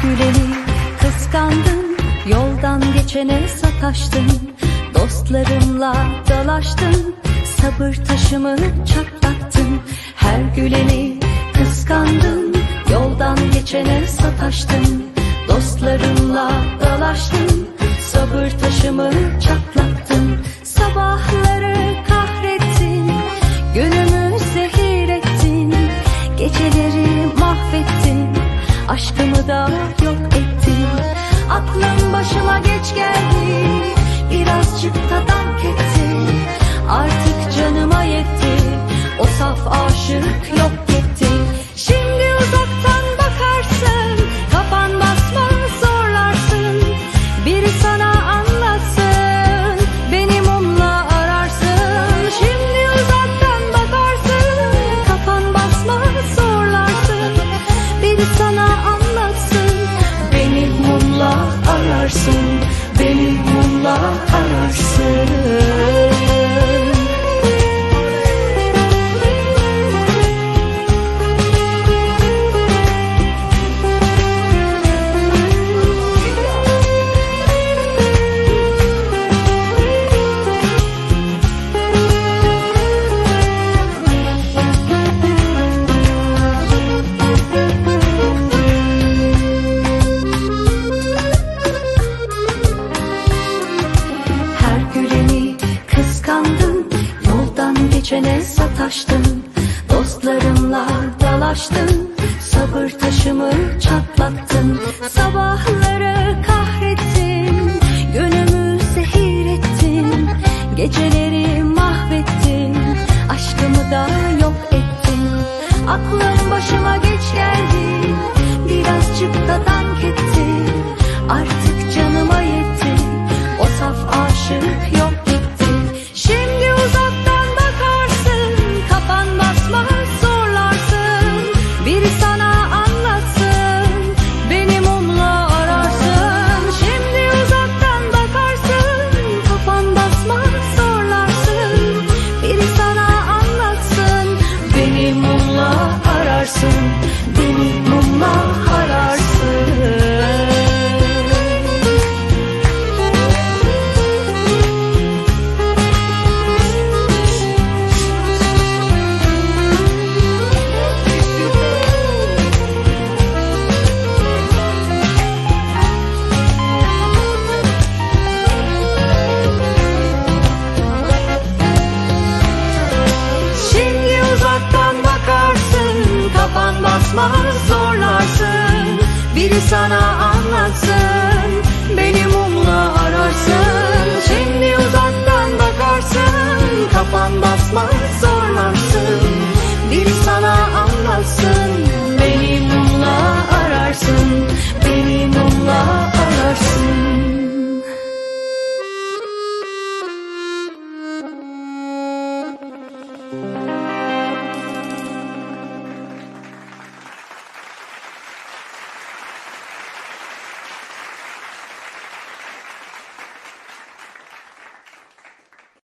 güleni kıskandın, yoldan geçene sataştın, dostlarımla dalaştın, sabır taşımı çatlattın. Her güleni kıskandın, yoldan geçene sataştın, dostlarımla dalaştın, sabır taşımı çatlattın. Sabahları kahrettin, günümü zehir ettin, geceleri mahvettin, aşkımı da yok ettin. Aklım başıma geç geldi, birazcık da dank etti, artık canıma yetti, o saf aşık yok gitti. Şimdi uzaktan bakarsın, kafan basmaz zorlarsın, biri sana anlatsın, beni mumla ararsın. Şimdi uzaktan bakarsın, kafan basmaz zorlarsın, biri sana anlatsın, beni mumla ararsın, beni mumla ararsın. Geçene sataştın, dostlarımla dalaştın, sabır taşımı çatlattın. Sabahları kahrettin, günümü zehir ettin, geceleri mahvettin, aşkımı da yok ettin. Aklım başıma geç geldi, birazcık da dank etti, artık canıma yetti, o saf aşık yok gitti. Şimdi uzaktan kafan basmaz zorlarsın, biri sana anlatsın, beni mumla ararsın. Şimdi uzaktan bakarsın, kafan basmaz zorlarsın, biri sana anlatsın, beni mumla ararsın, beni mumla ararsın. Kafan basmaz zorlarsın, biri sana anlatsın, beni mumla ararsın. Şimdi uzaktan bakarsın, kafan basmaz zorlarsın,